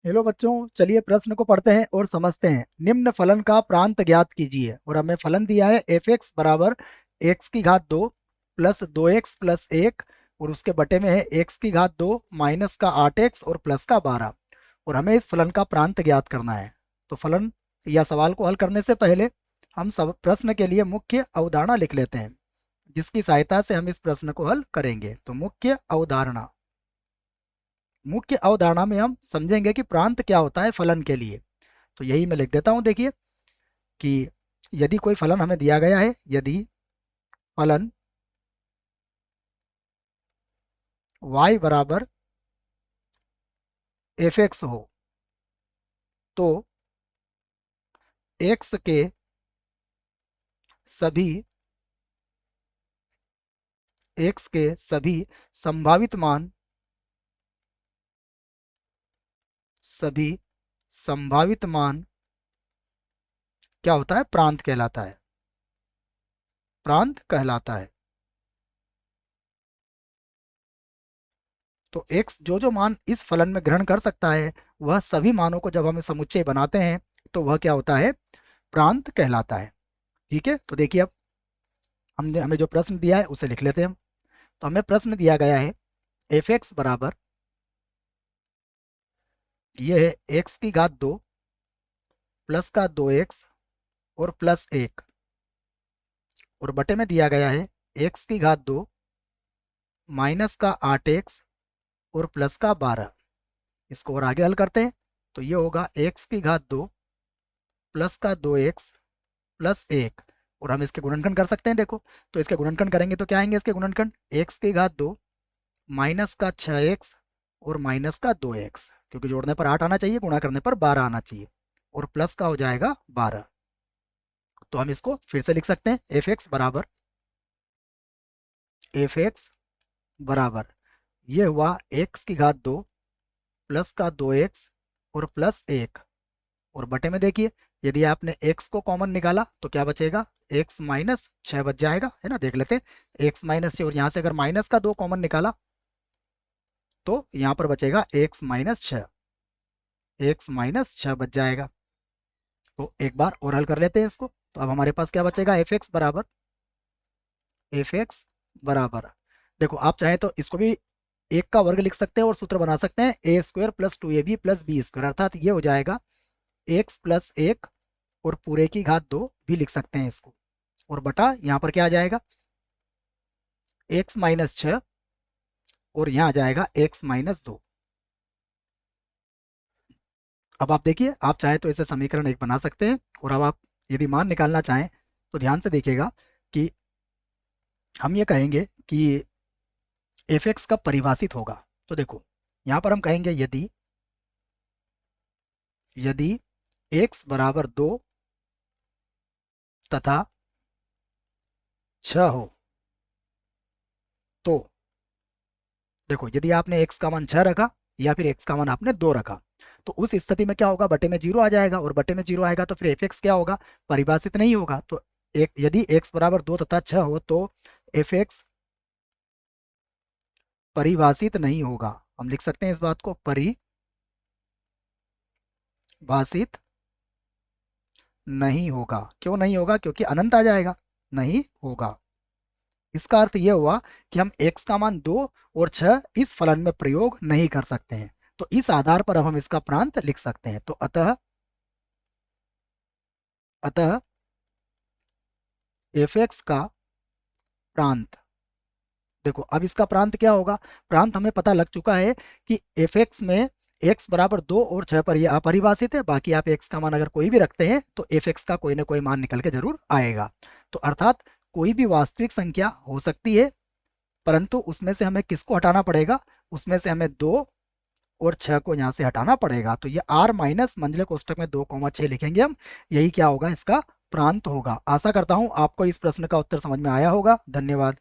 Hello बच्चों, चलिए प्रश्न को पढ़ते हैं और समझते हैं। निम्न फलन का प्रांत ज्ञात कीजिए। और हमें फलन दिया है एफ एक्स बराबर एक्स की घात दो प्लस दो एक्स प्लस एक, और उसके बटे में है एक्स की घात दो माइनस का आठ एक्स और प्लस का बारह। और हमें इस फलन का प्रांत ज्ञात करना है। तो फलन या सवाल को हल करने से पहले हम सब प्रश्न के लिए मुख्य अवधारणा लिख लेते हैं, जिसकी सहायता से हम इस प्रश्न को हल करेंगे। तो मुख्य अवधारणा में हम समझेंगे कि प्रांत क्या होता है फलन के लिए। तो यही मैं लिख देता हूं। देखिए कि यदि कोई फलन हमें दिया गया है, यदि फलन y बराबर एफ एक्स हो, तो x के सभी संभावित मान सभी संभावित मान क्या होता है? प्रांत कहलाता है। प्रांत कहलाता है। तो x जो जो मान इस फलन में ग्रहण कर सकता है, वह सभी मानों को जब हम समुच्चय बनाते हैं तो वह क्या होता है? प्रांत कहलाता है। ठीक है, तो देखिए अब हमने हमें जो प्रश्न दिया है उसे लिख लेते हैं हम। तो हमें प्रश्न दिया गया है एफ एक्स बराबर, ये है एक्स की घात दो प्लस का दो एक्स और प्लस एक, और बटे में दिया गया है एक्स की घात दो माइनस का आठ एक्स और प्लस का बारह। इसको और आगे हल करते हैं तो ये होगा एक्स की घात दो प्लस का दो एक्स प्लस एक, और हम इसके गुणनखंड कर सकते हैं। देखो, तो इसके गुणनखंड करेंगे तो क्या आएंगे? इसके गुणनखंड एक्स की घात दो माइनस का छः एक्स और माइनस का दो एक्स, क्योंकि जोड़ने पर आठ आना चाहिए, गुणा करने पर बारह आना चाहिए, और प्लस का हो जाएगा बारह। तो हम इसको फिर से लिख सकते हैं, एफ एक्स बराबर ये हुआ एक्स की घात दो प्लस का दो एक्स और प्लस एक, और बटे में देखिए यदि आपने x को कॉमन निकाला तो क्या बचेगा? x माइनस छः बच जाएगा, है ना? देख लेते हैं, x माइनस छः, और यहाँ से अगर माइनस का दो कॉमन निकाला तो यहाँ पर बचेगा x माइनस छः बच जाएगा। तो एक बार और हल कर लेते हैं इसको। तो अब हमारे पास क्या बचेगा? एफ एक्स बराबर देखो, आप चाहें तो इसको भी एक का वर्ग लिख सकते हैं और सूत्र बना सकते हैं, A square plus two A B plus B square, अर्थात ये हो जाएगा एक्स प्लस एक और पूरे की घात दो भी लिख सकते हैं इसको, और बटा यहाँ पर क्या आ जाएगा? x-6, और यहाँ आ जाएगा x-2। अब आप देखिए, आप चाहें तो इसे समीकरण एक बना सकते हैं, और अब आप यदि मान निकालना चाहें तो ध्यान से देखिएगा कि हम ये कहेंगे कि एफ एक्स कब परिभाषित होगा। तो देखो, यहाँ पर हम कहेंगे यदि यदि x बराबर दो तथा छः हो, तो देखो यदि आपने x का मान छः रखा या फिर x का मान आपने दो रखा, तो उस स्थिति में क्या होगा? बटे में जीरो आ जाएगा, और बटे में जीरो आएगा तो फिर एफ एक्स क्या होगा? परिभाषित नहीं होगा। तो एक यदि x बराबर दो तथा छः हो तो एफ एक्स परिभाषित नहीं होगा। हम लिख सकते हैं इस बात को, परिभाषित नहीं होगा। क्यों नहीं होगा? क्योंकि अनंत आ जाएगा, नहीं होगा। इसका अर्थ यह हुआ कि हम x का मान दो और छह इस फलन में प्रयोग नहीं कर सकते हैं। तो इस आधार पर अब हम इसका प्रांत लिख सकते हैं। तो अतः अतः एफ एक्स का प्रांत, देखो अब इसका प्रांत क्या होगा? प्रांत हमें पता लग चुका है कि एफ एक्स में x बराबर दो और छह पर यह अपरिभाषित है। बाकी आप x का मान अगर कोई भी रखते हैं तो एफ एक्स का कोई ना कोई मान निकल के जरूर आएगा। तो अर्थात कोई भी वास्तविक संख्या हो सकती है, परंतु उसमें से हमें किसको हटाना पड़ेगा? उसमें से हमें दो और छह को यहाँ से हटाना पड़ेगा। तो ये r माइनस मंझले कोष्टक में 2,6 लिखेंगे हम। यही क्या होगा? इसका प्रांत होगा। आशा करता हूं आपको इस प्रश्न का उत्तर समझ में आया होगा। धन्यवाद।